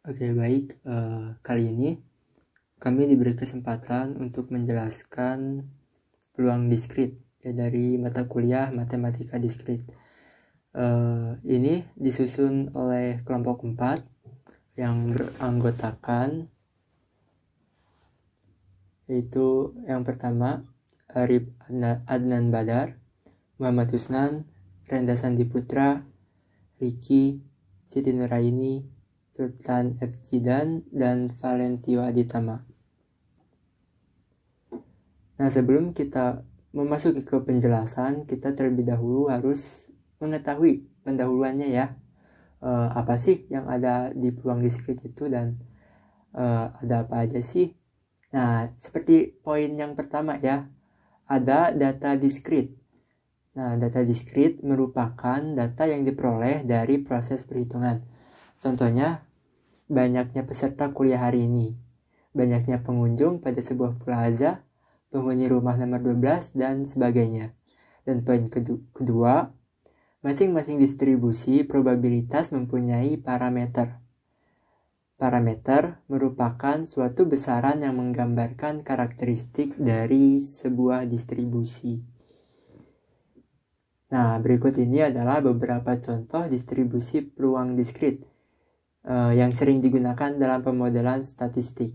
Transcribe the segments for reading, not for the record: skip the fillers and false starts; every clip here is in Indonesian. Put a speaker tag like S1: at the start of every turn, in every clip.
S1: Oke, baik. Kali ini kami diberi kesempatan untuk menjelaskan peluang diskrit ya, dari mata kuliah Matematika Diskrit. Ini disusun oleh kelompok 4 yang beranggotakan, yaitu yang pertama Arif Adnan Badar, Muhammad Husnan, Renda Sandi Putra, Riki, Siti Nuraini, Sultan F. Jidan, dan Valentio Aditama. Nah, sebelum kita memasuki ke penjelasan, kita terlebih dahulu harus mengetahui pendahuluannya ya. Apa sih yang ada di peluang diskrit itu dan ada apa aja sih? Nah, seperti poin yang pertama ya, ada data diskrit. Nah, data diskrit merupakan data yang diperoleh dari proses perhitungan. Contohnya, banyaknya peserta kuliah hari ini, banyaknya pengunjung pada sebuah plaza, penghuni rumah nomor 12, dan sebagainya. Dan poin kedua, masing-masing distribusi probabilitas mempunyai parameter. Parameter merupakan suatu besaran yang menggambarkan karakteristik dari sebuah distribusi. Nah, berikut ini adalah beberapa contoh distribusi peluang diskrit yang sering digunakan dalam pemodelan statistik.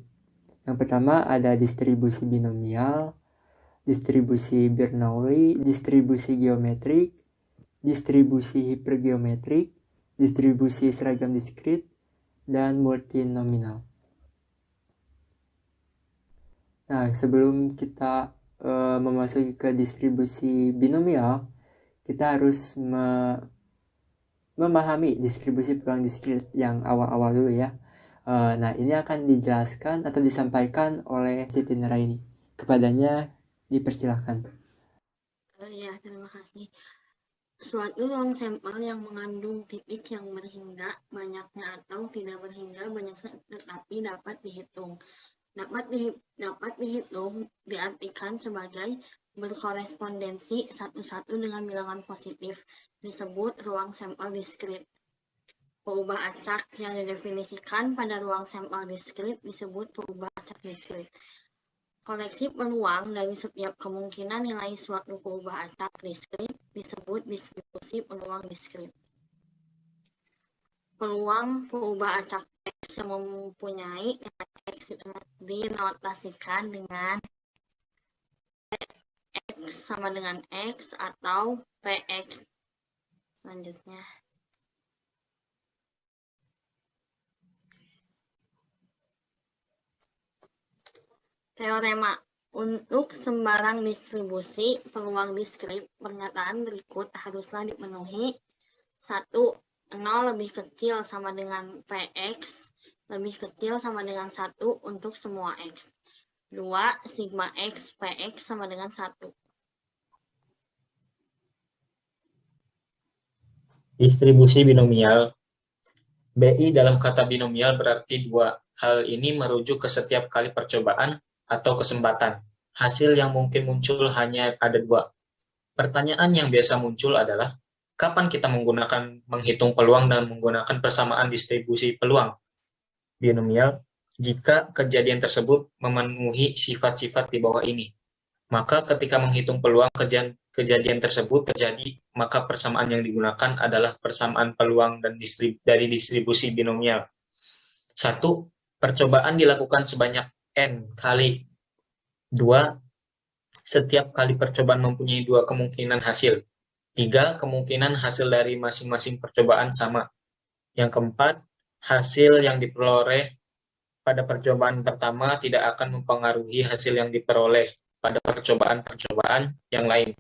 S1: Yang pertama ada distribusi binomial, distribusi Bernoulli, distribusi geometrik, distribusi hipergeometrik, distribusi seragam diskrit, dan multinomial. Nah, sebelum kita memasuki ke distribusi binomial, kita harus memahami distribusi peluang diskrit yang awal-awal dulu ya. Nah, ini akan dijelaskan atau disampaikan oleh Siti Nuraini. Kepadanya dipersilahkan.
S2: Ya, terima kasih. Suatu ruang sampel yang mengandung titik yang berhingga banyaknya atau tidak berhingga banyaknya tetapi dapat dihitung. Dapat dihitung diartikan sebagai berkorespondensi satu-satu dengan bilangan positif, disebut ruang sampel diskrit. Peubah acak yang didefinisikan pada ruang sampel diskrit disebut peubah acak diskrit. Koleksi peluang dari setiap kemungkinan nilai suatu peubah acak diskrit disebut distribusi peluang diskrit. Peluang peubah acak X yang mempunyai nilai X dinotasikan dengan X sama dengan X atau PX. Selanjutnya. Teorema. Untuk sembarang distribusi peluang diskrit, pernyataan berikut haruslah dipenuhi. 1. 0 lebih kecil sama dengan Px lebih kecil sama dengan 1 untuk semua X. 2. Sigma X Px sama dengan 1.
S3: Distribusi binomial. BI dalam kata binomial berarti 2. Hal ini merujuk ke setiap kali percobaan atau kesempatan. Hasil yang mungkin muncul hanya ada 2. Pertanyaan yang biasa muncul adalah, kapan kita menghitung peluang dan menggunakan persamaan distribusi peluang binomial jika kejadian tersebut memenuhi sifat-sifat di bawah ini? Maka ketika menghitung peluang kejadian tersebut terjadi, maka persamaan yang digunakan adalah persamaan peluang dan dari distribusi binomial. 1. Percobaan dilakukan sebanyak N kali. 2. Setiap kali percobaan mempunyai 2 kemungkinan hasil. 3. Kemungkinan hasil dari masing-masing percobaan sama. Yang keempat, hasil yang diperoleh pada percobaan pertama tidak akan mempengaruhi hasil yang diperoleh pada percobaan-percobaan yang lain,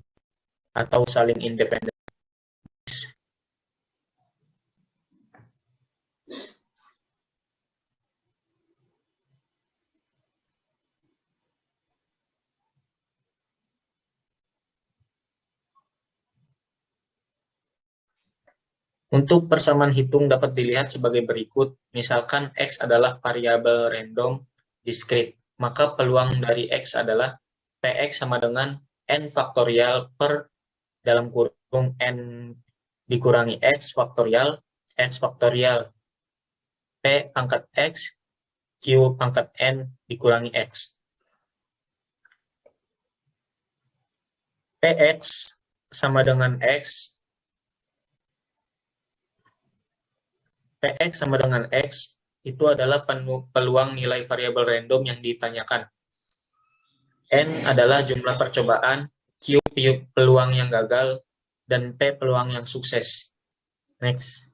S3: atau saling independen. Untuk persamaan hitung dapat dilihat sebagai berikut. Misalkan X adalah variabel random diskrit, maka peluang dari X adalah Px sama dengan N faktorial per dalam kurung N dikurangi X faktorial P pangkat X, Q pangkat N dikurangi X. Px sama dengan X, Px sama dengan X itu adalah peluang nilai variabel random yang ditanyakan. N adalah jumlah percobaan, Q peluang yang gagal, dan P peluang yang sukses. Next.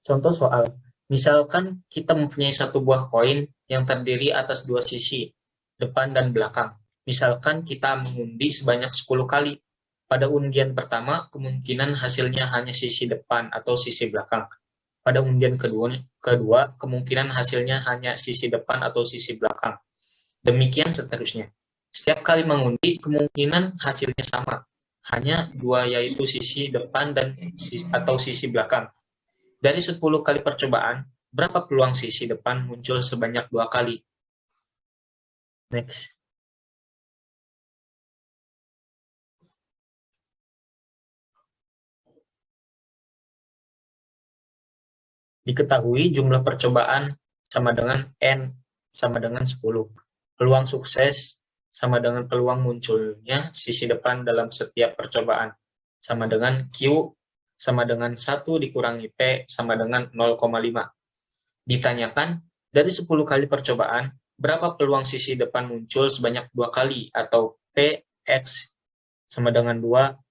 S3: Contoh soal, misalkan kita mempunyai satu buah koin yang terdiri atas dua sisi, depan dan belakang. Misalkan kita mengundi sebanyak 10 kali. Pada undian pertama, kemungkinan hasilnya hanya sisi depan atau sisi belakang. Pada undian kedua, kemungkinan hasilnya hanya sisi depan atau sisi belakang. Demikian seterusnya. Setiap kali mengundi, kemungkinan hasilnya sama. Hanya dua, yaitu sisi depan dan atau sisi belakang. Dari 10 kali percobaan, berapa peluang sisi depan muncul sebanyak 2 kali? Next. Diketahui jumlah percobaan sama dengan N sama dengan 10. Peluang sukses sama dengan peluang munculnya sisi depan dalam setiap percobaan. Sama dengan Q sama dengan 1 dikurangi P sama dengan 0,5. Ditanyakan, dari 10 kali percobaan, berapa peluang sisi depan muncul sebanyak 2 kali atau Px sama dengan 2.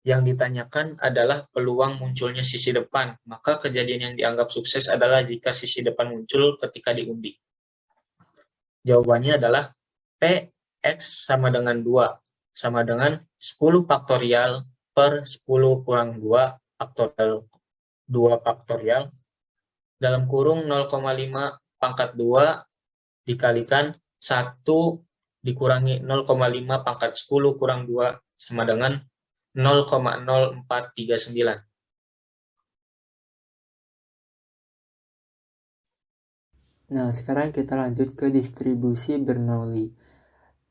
S3: Yang ditanyakan adalah peluang munculnya sisi depan, maka kejadian yang dianggap sukses adalah jika sisi depan muncul ketika diundi. Jawabannya adalah Px sama dengan 2, sama dengan 10 faktorial per 10 kurang 2 faktorial 2 faktorial dalam kurung 0,5 pangkat 2 dikalikan 1 dikurangi 0,5 pangkat 10 kurang 2 sama dengan 0,0439.
S1: Nah, sekarang kita lanjut ke distribusi Bernoulli.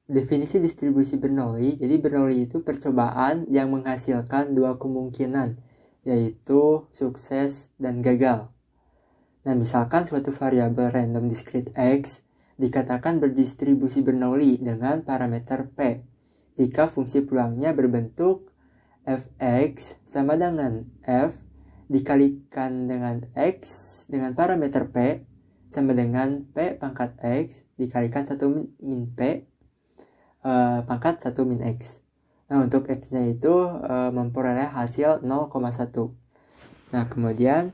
S1: Definisi distribusi Bernoulli, jadi Bernoulli itu percobaan yang menghasilkan dua kemungkinan, yaitu sukses dan gagal. Nah, misalkan suatu variabel random discrete X dikatakan berdistribusi Bernoulli dengan parameter P, jika fungsi peluangnya berbentuk fx sama dengan f dikalikan dengan x dengan parameter P sama dengan P pangkat X dikalikan 1 min P pangkat 1 min X. Nah, untuk X-nya itu memperoleh hasil 0,1. Nah, kemudian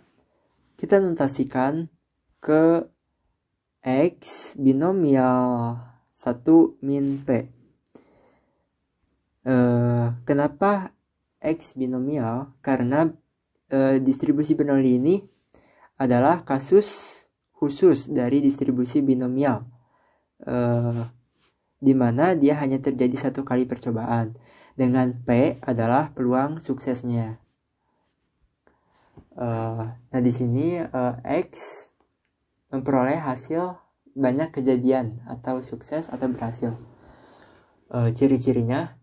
S1: kita notasikan ke X binomial 1 min P. Kenapa X binomial? Karena distribusi Bernoulli ini adalah kasus khusus dari distribusi binomial, di mana dia hanya terjadi satu kali percobaan, dengan P adalah peluang suksesnya. Nah, di sini X memperoleh hasil banyak kejadian atau sukses atau berhasil. Ciri-cirinya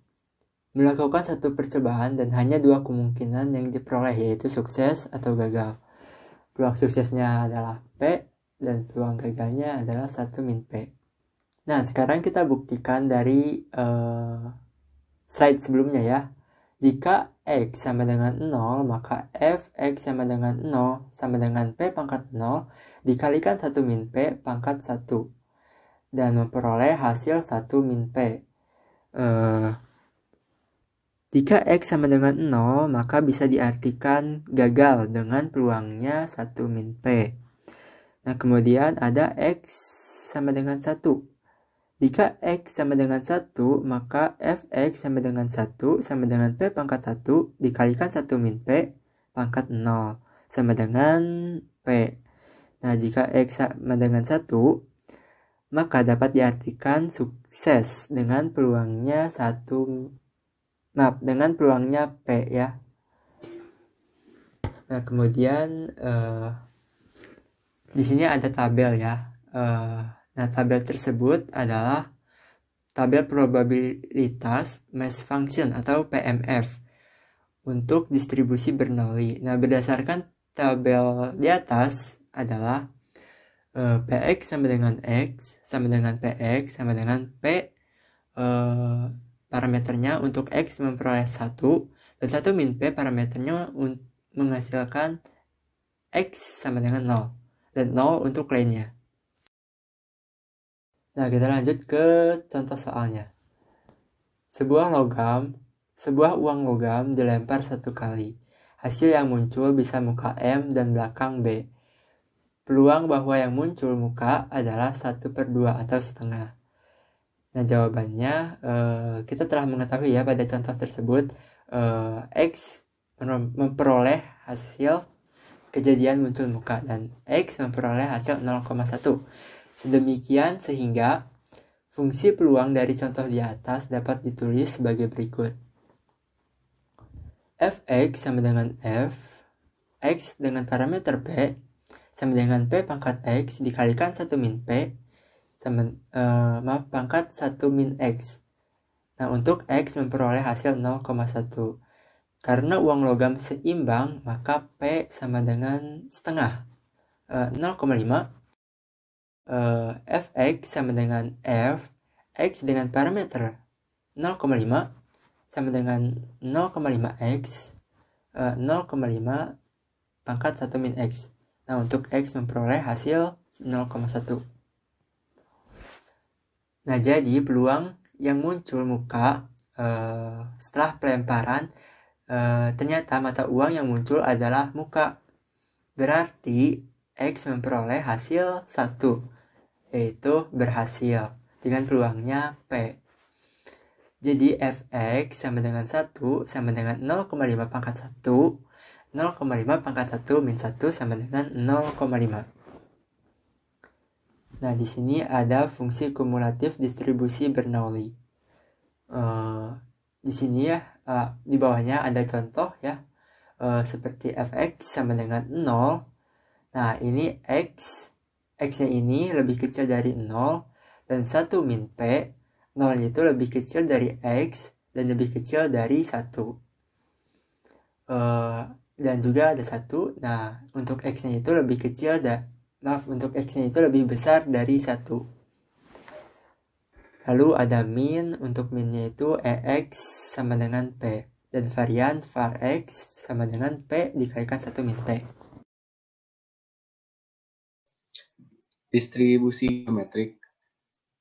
S1: melakukan satu percobaan dan hanya dua kemungkinan yang diperoleh, yaitu sukses atau gagal. Peluang suksesnya adalah P dan peluang gagalnya adalah 1 min P. Nah, sekarang kita buktikan dari slide sebelumnya ya. Jika X sama dengan 0, maka Fx sama dengan 0 sama dengan P pangkat 0 dikalikan 1 min P pangkat 1 dan memperoleh hasil 1 min P. Jika X sama dengan 0, maka bisa diartikan gagal dengan peluangnya 1 min P. Nah, kemudian ada X sama dengan 1. Jika X sama dengan 1, maka Fx sama dengan 1 sama dengan P pangkat 1 dikalikan 1 min P pangkat 0 sama dengan P. Nah, jika X sama dengan 1, maka dapat diartikan sukses dengan peluangnya dengan peluangnya P ya. Nah, kemudian di sini ada tabel ya. Nah, tabel tersebut adalah tabel probabilitas mass function atau PMF untuk distribusi Bernoulli. Nah, berdasarkan tabel di atas adalah Px sama dengan X sama dengan Px sama dengan P parameternya untuk X memperoleh 1 dan 1 min P parameternya menghasilkan X sama dengan 0 dan 0 untuk lainnya. Nah, kita lanjut ke contoh soalnya. Sebuah uang logam dilempar 1 kali. Hasil yang muncul bisa muka M dan belakang B. Peluang bahwa yang muncul muka adalah 1/2 atau setengah. Nah, jawabannya kita telah mengetahui ya pada contoh tersebut X memperoleh hasil kejadian muncul muka dan X memperoleh hasil 0,1. Sedemikian sehingga fungsi peluang dari contoh di atas dapat ditulis sebagai berikut. Fx sama dengan F, X dengan parameter P, sama dengan P pangkat X dikalikan 1 min P, pangkat 1 min X. Nah, untuk X memperoleh hasil 0,1. Karena uang logam seimbang, maka P sama dengan setengah. 0,5. Fx sama dengan F, X dengan parameter 0,5 sama dengan 0,5X, 0,5 pangkat 1 min X. Nah, untuk X memperoleh hasil 0,1. Nah, jadi peluang yang muncul muka setelah pelemparan ternyata mata uang yang muncul adalah muka. Berarti X memperoleh hasil 1, yaitu berhasil dengan peluangnya P. Jadi Fx sama dengan 1 sama dengan 0,5 pangkat 1, 0,5 pangkat 1 min 1 sama dengan 0,5. Nah, di sini ada fungsi kumulatif distribusi Bernoulli. Di sini ya, di bawahnya ada contoh ya, seperti Fx sama dengan 0. Nah, ini X-nya ini lebih kecil dari 0 dan 1 min P, 0 itu lebih kecil dari X dan lebih kecil dari 1. Dan juga ada 1. Nah, untuk X-nya itu lebih kecil untuk X-nya itu lebih besar dari 1. Lalu ada min, untuk minnya itu EX sama dengan P. Dan varian var X sama dengan P dikalikan 1 min P.
S4: Distribusi geometrik.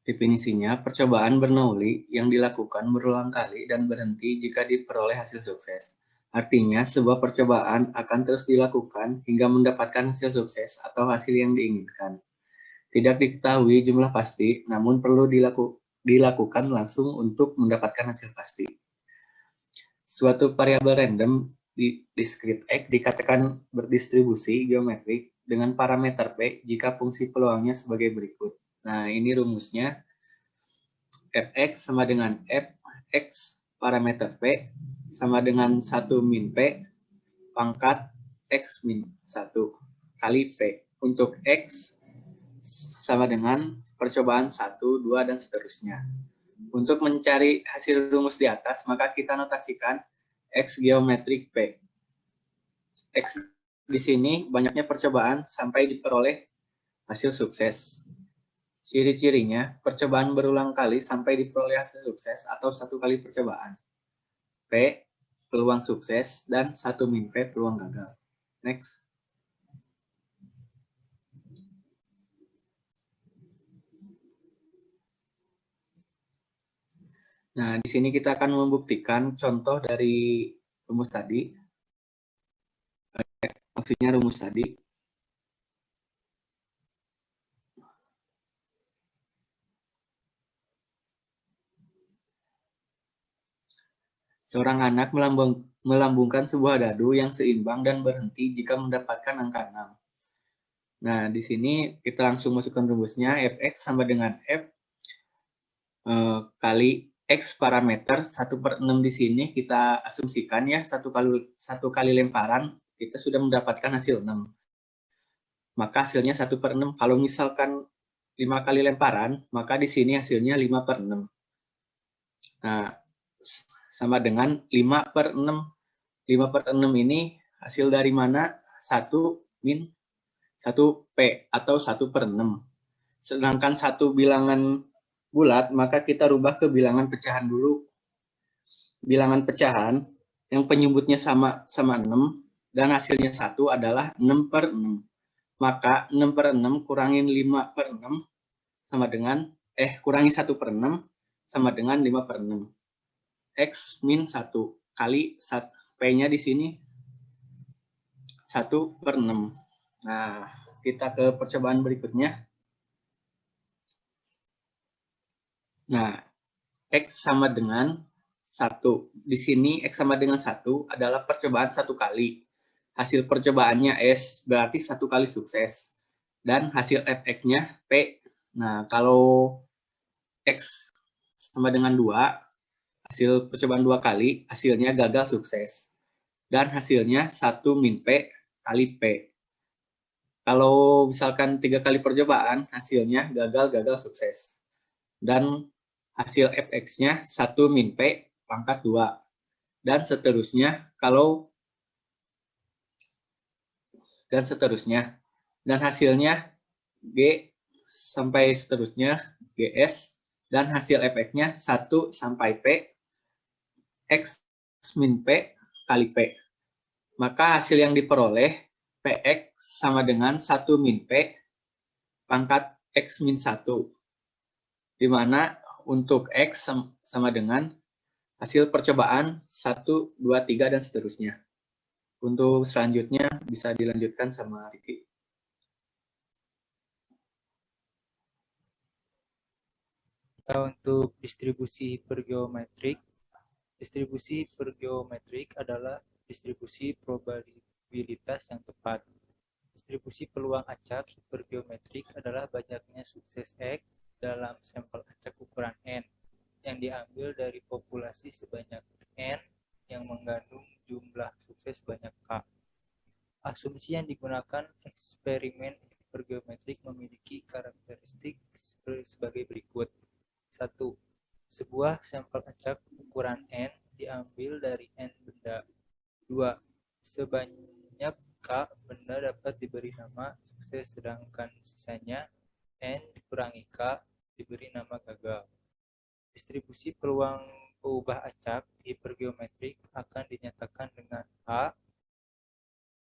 S4: Definisinya, percobaan Bernoulli yang dilakukan berulang kali dan berhenti jika diperoleh hasil sukses. Artinya, sebuah percobaan akan terus dilakukan hingga mendapatkan hasil sukses atau hasil yang diinginkan. Tidak diketahui jumlah pasti, namun perlu dilakukan langsung untuk mendapatkan hasil pasti. Suatu variabel random di discrete X dikatakan berdistribusi geometrik dengan parameter P jika fungsi peluangnya sebagai berikut. Nah, ini rumusnya. Fx sama dengan Fx parameter P sama dengan 1 min P pangkat X min 1 kali P. Untuk X sama dengan percobaan 1, 2, dan seterusnya. Untuk mencari hasil rumus di atas, maka kita notasikan X geometrik P. X di sini banyaknya percobaan sampai diperoleh hasil sukses. Ciri-cirinya, percobaan berulang kali sampai diperoleh hasil sukses atau 1 kali percobaan. P, peluang sukses, dan 1 min P, peluang gagal. Next. Nah, di sini kita akan membuktikan contoh dari rumus tadi. Maksudnya rumus tadi. Seorang anak melambungkan sebuah dadu yang seimbang dan berhenti jika mendapatkan angka 6. Nah, di sini kita langsung masukkan rumusnya. Fx sama dengan F kali X parameter 1/6 di sini kita asumsikan ya, satu kali lemparan kita sudah mendapatkan hasil 6. Maka hasilnya 1/6. Kalau misalkan 5 kali lemparan, maka di sini hasilnya 5/6. Nah, sama dengan 5/6. 5/6 ini hasil dari mana? 1 min 1P atau 1/6. Sedangkan satu bilangan bulat, maka kita rubah ke bilangan pecahan dulu. Bilangan pecahan yang penyebutnya sama 6 dan hasilnya 1 adalah 6/6. Maka 6/6 kurangin 5/6 sama dengan kurangi 1/6 sama dengan 5/6. X min 1 kali P-nya di sini 1/6. Nah, kita ke percobaan berikutnya. Nah, X sama dengan 1. Di sini X sama dengan 1 adalah percobaan 1 kali. Hasil percobaannya S, berarti 1 kali sukses. Dan hasil FX-nya P. Nah, kalau X sama dengan 2, hasil percobaan 2 kali, hasilnya gagal sukses. Dan hasilnya 1 min P kali P. Kalau misalkan 3 kali percobaan, hasilnya gagal sukses. Dan hasil FX-nya 1 min P pangkat 2. Dan seterusnya, dan hasilnya G sampai seterusnya, GS, dan hasil FX-nya 1 sampai P, X min P kali P. Maka hasil yang diperoleh, PX sama dengan 1 min P pangkat X min 1. Di mana untuk X sama dengan hasil percobaan 1, 2, 3, dan seterusnya. Untuk selanjutnya bisa dilanjutkan sama Riki.
S5: Untuk distribusi hipergeometrik adalah distribusi probabilitas yang tepat. Distribusi peluang acak hipergeometrik adalah banyaknya sukses X dalam sampel acak ukuran N yang diambil dari populasi sebanyak N yang mengandung jumlah sukses banyak K. Asumsi yang digunakan eksperimen hipergeometrik memiliki karakteristik sebagai berikut. 1. Sebuah sampel acak ukuran N diambil dari N benda. 2. Sebanyak K benda dapat diberi nama sukses, sedangkan sisanya N dikurangi K diberi nama gagal. Distribusi peluang peubah acak hipergeometrik akan dinyatakan dengan A,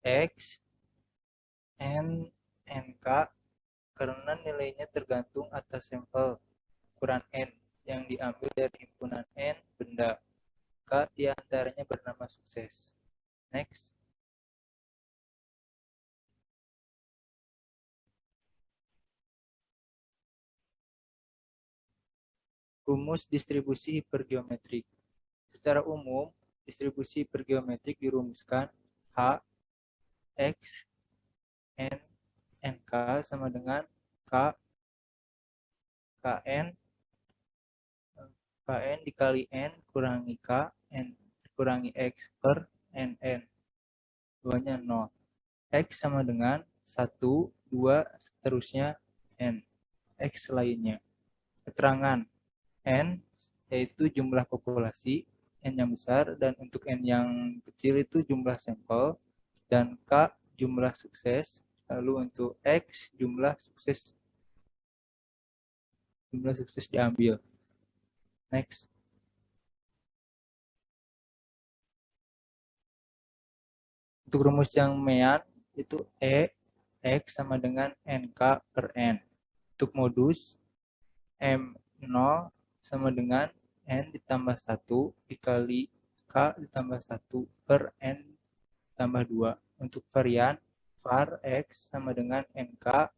S5: X, N, NK karena nilainya tergantung atas sampel ukuran N yang diambil dari himpunan N benda. K diantaranya bernama sukses. Next. Rumus distribusi hipergeometrik. Secara umum, distribusi hipergeometrik dirumuskan H, X, N, NK sama dengan K, KN dikali N kurangi K, N kurangi X per NN. 2-nya 0. X sama dengan 1, 2, seterusnya N. X lainnya. Keterangan N yaitu jumlah populasi, N yang besar, dan untuk N yang kecil itu jumlah sampel, dan K jumlah sukses, lalu untuk X jumlah sukses diambil. Next. Untuk rumus yang mean itu X sama dengan NK per N. Untuk modus M0 sama dengan N ditambah 1 dikali K ditambah 1 per N tambah 2. Untuk varian, var X sama dengan NK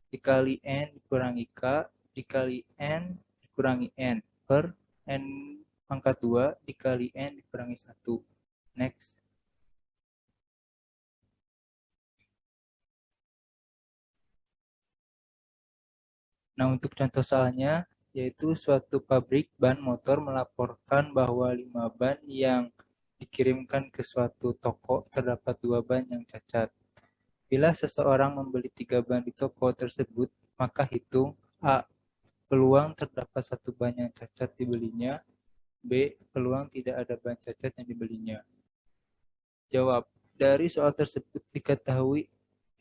S5: dikali N dikurangi K dikali N dikurangi N per N pangkat 2 dikali N dikurangi 1. Next. Nah, untuk contoh soalnya, yaitu suatu pabrik ban motor melaporkan bahwa 5 ban yang dikirimkan ke suatu toko terdapat 2 ban yang cacat. Bila seseorang membeli 3 ban di toko tersebut, maka hitung A. peluang terdapat satu ban yang cacat dibelinya. B. Peluang tidak ada ban cacat yang dibelinya. Jawab. Dari soal tersebut diketahui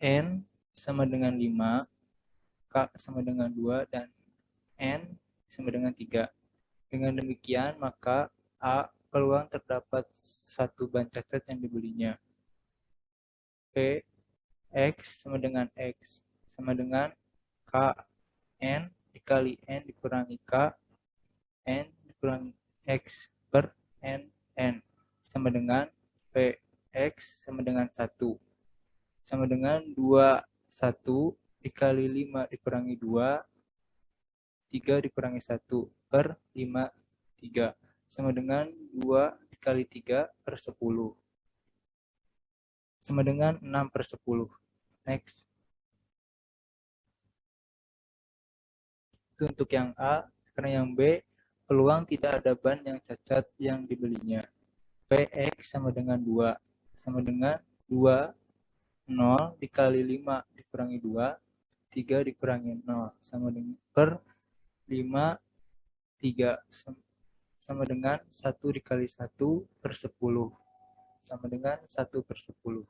S5: N sama dengan 5, K sama dengan 2, dan N sama dengan 3. Dengan demikian, maka A. Peluang terdapat satu ban cacat yang dibelinya. P. X sama dengan X sama dengan K N dikali N dikurangi K N dikurangi X per N sama dengan P X sama dengan 1 sama dengan 1 dikali 5 dikurangi 2 3 dikurangi 1 per 5 3 sama dengan 2 dikali 3 per 10 sama dengan 6 per 10. Next. Itu untuk yang A. Sekarang yang B, peluang tidak ada ban yang cacat yang dibelinya. PX sama dengan 2. Sama dengan 2, 0 dikali 5 dikurangi 2, 3 dikurangi 0. Sama dengan per 5, 3. Sama dengan 1 dikali 1 per 10. Sama dengan 1 per 10.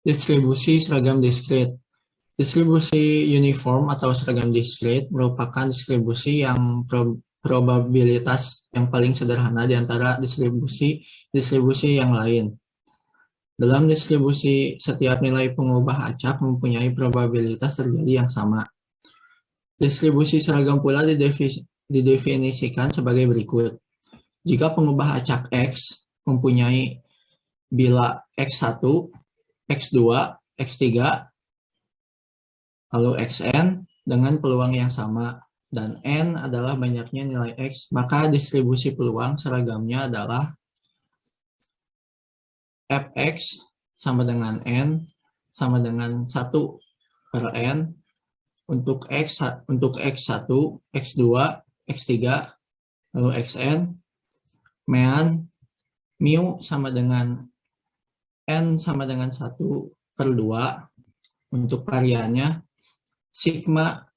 S6: Distribusi seragam diskrit. Distribusi uniform atau seragam diskrit merupakan distribusi yang probabilitas yang paling sederhana di antara distribusi yang lain. Dalam distribusi, setiap nilai pengubah acak mempunyai probabilitas terjadi yang sama. Distribusi seragam pula didefinisikan sebagai berikut. Jika pengubah acak X mempunyai bila X1, X2, X3, lalu Xn dengan peluang yang sama, dan N adalah banyaknya nilai X, maka distribusi peluang seragamnya adalah Fx sama dengan N sama dengan 1 per N untuk X1, X2, X3, lalu Xn, mean mu sama dengan N sama dengan 1 per 2 untuk variannya, sigma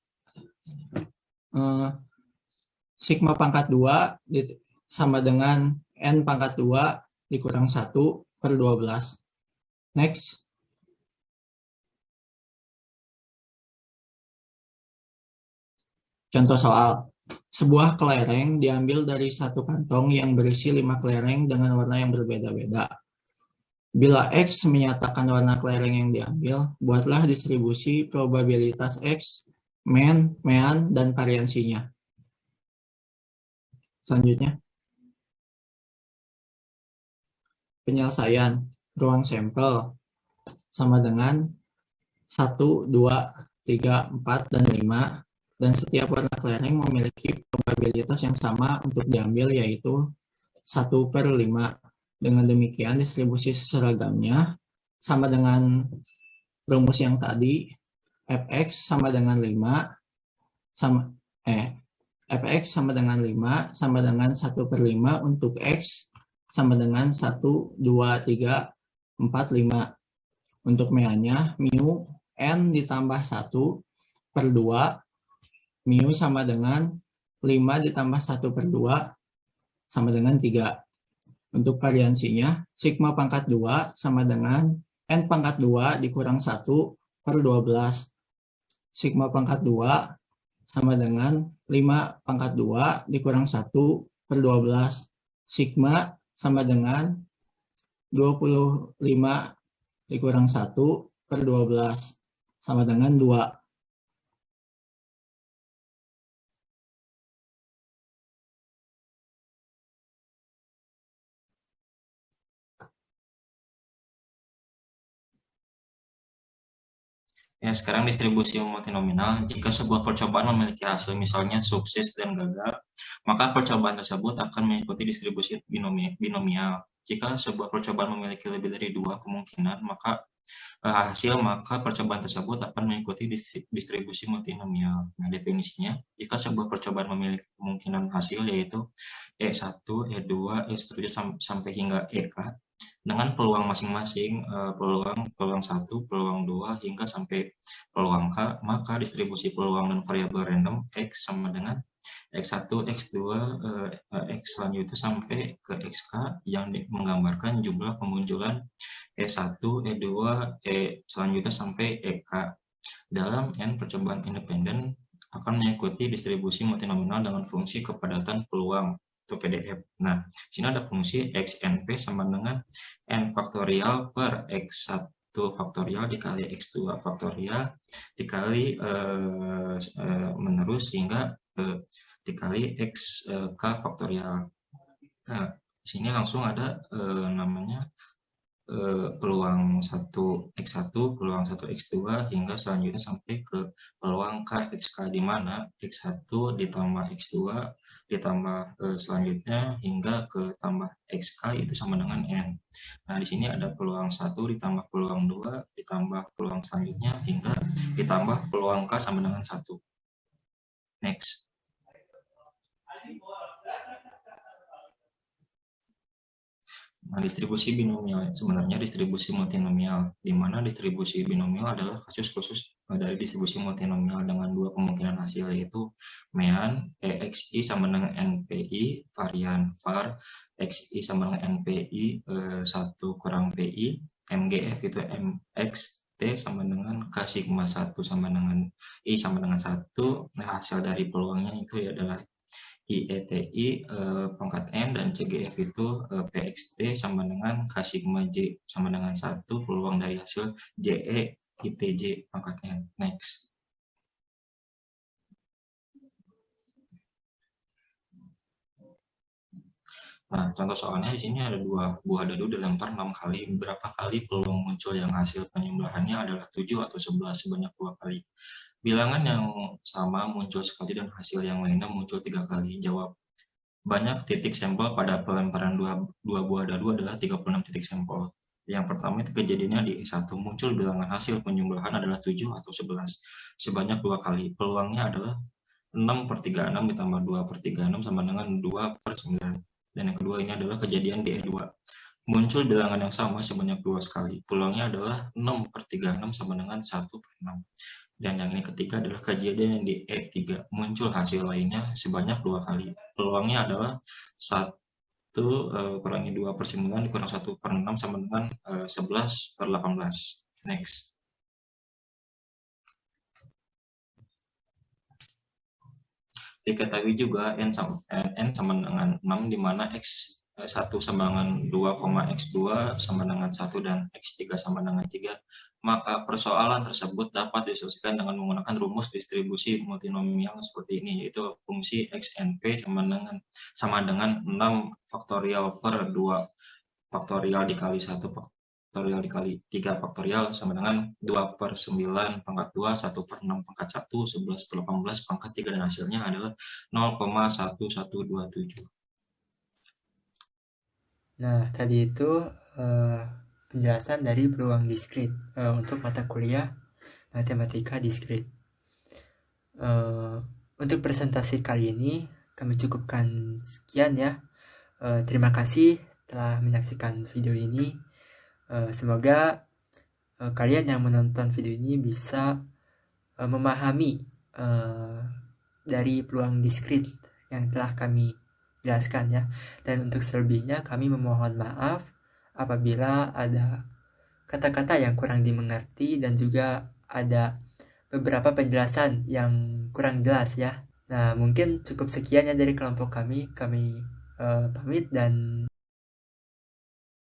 S6: pangkat 2 sama dengan N pangkat 2 dikurang 1 per 12. Next. Contoh soal. Sebuah kelereng diambil dari satu kantong yang berisi 5 kelereng dengan warna yang berbeda-beda. Bila X menyatakan warna kelereng yang diambil, buatlah distribusi probabilitas X, mean, dan variansinya. Selanjutnya. Penyelesaian. Ruang sampel sama dengan 1, 2, 3, 4, dan 5. Dan setiap warna kelereng memiliki probabilitas yang sama untuk diambil, yaitu 1 per 5. Dengan demikian, distribusi seragamnya sama dengan rumus yang tadi, Fx sama dengan 5, Fx sama dengan 5 sama dengan 1 per 5 untuk X sama dengan 1, 2, 3, 4, 5. Untuk meannya, mu N ditambah 1 per 2, mu sama dengan 5 ditambah 1 per 2 sama dengan 3. Untuk variansinya, sigma pangkat 2 sama dengan N pangkat 2 dikurang 1 per 12. Sigma pangkat 2 sama dengan 5 pangkat 2 dikurang 1 per 12. Sigma sama dengan 25 dikurang 1 per 12 sama dengan 2.
S3: Ya, sekarang distribusi multinominal. Jika sebuah percobaan memiliki hasil misalnya sukses dan gagal, maka percobaan tersebut akan mengikuti distribusi binomial. Jika sebuah percobaan memiliki lebih dari 2 kemungkinan, maka percobaan tersebut akan mengikuti distribusi multinomial. Nah, definisinya, jika sebuah percobaan memiliki kemungkinan hasil yaitu E1, E2, E seterusnya sampai hingga EK,
S7: dengan peluang masing-masing, peluang 1, peluang 2, hingga sampai peluang K, maka distribusi peluang dan variabel random X sama dengan X1, X2, X selanjutnya sampai ke XK yang menggambarkan jumlah kemunculan E1, E2, E selanjutnya sampai EK. Dalam N percobaan independen akan mengikuti distribusi multinominal dengan fungsi kepadatan peluang atau PDF. Nah, sini ada fungsi XNP sama dengan N faktorial per X1 faktorial dikali X2 faktorial dikali menerus hingga dikali XK faktorial. Nah, di sini langsung ada namanya peluang 1 X1, peluang 1 X2 hingga selanjutnya sampai ke peluang K XK, di mana X1 ditambah X2 ditambah selanjutnya hingga ke tambah XK itu sama dengan N. Nah, di sini ada peluang 1 ditambah peluang 2 ditambah peluang selanjutnya hingga ditambah peluang K sama dengan 1. Next. Nah, distribusi binomial sebenarnya distribusi multinomial, di mana distribusi binomial adalah kasus khusus dari distribusi multinomial dengan dua kemungkinan hasil, yaitu mean EXI sama dengan NPI, varian var XI sama dengan NPI 1 kurang PI, MGF itu MXT sama dengan K sigma 1 sama dengan I sama dengan 1. Nah, hasil dari peluangnya itu adalah IETI pangkat N dan CGF itu PXT sama dengan K sigma J sama dengan 1 peluang dari hasil JE ITJ pangkat N. Next. Nah, contoh soalnya di sini ada dua buah dadu dilempar 6 kali. Berapa kali peluang muncul yang hasil penjumlahannya adalah 7 atau 11 sebanyak 2 kali. Bilangan yang sama muncul sekali dan hasil yang lainnya muncul 3 kali. Jawab. Banyak titik sampel pada pelemparan dua buah dadu adalah 36 titik sampel. Yang pertama itu kejadiannya di E1, muncul bilangan hasil penjumlahan adalah 7 atau 11 sebanyak 2 kali. Peluangnya adalah 6/36 ditambah 2/36 sama dengan 2/9. Dan yang kedua ini adalah kejadian di E2. Muncul bilangan yang sama sebanyak 2 kali. Peluangnya adalah 6/36 sama dengan 1/6. Dan yang ini ketiga adalah kejadian yang di E3. Muncul hasil lainnya sebanyak 2 kali. Peluangnya adalah 1 kurangi 2/9 dikurang 1/6 sama dengan 11/18. Next. Diketahui juga N sama dengan 6, di mana X1 sama dengan 2, X2 sama dengan 1, dan X3 sama dengan 3, maka persoalan tersebut dapat diselesaikan dengan menggunakan rumus distribusi multinomial seperti ini, yaitu fungsi XNP sama dengan 6 faktorial per 2 faktorial dikali 1 faktorial dikali 3 faktorial sama dengan 2/9 pangkat 2, 1/6 pangkat 1, 11/18 pangkat 3, dan hasilnya adalah 0,1127.
S1: Nah, tadi itu penjelasan dari peluang diskrit untuk mata kuliah matematika diskrit. Untuk presentasi kali ini kami cukupkan sekian ya. Terima kasih telah menyaksikan video ini. Semoga kalian yang menonton video ini bisa memahami dari peluang diskrit yang telah kami jelaskan ya. Dan untuk selebihnya kami memohon maaf apabila ada kata-kata yang kurang dimengerti dan juga ada beberapa penjelasan yang kurang jelas ya. Nah, mungkin cukup sekian ya dari kelompok kami. Kami pamit dan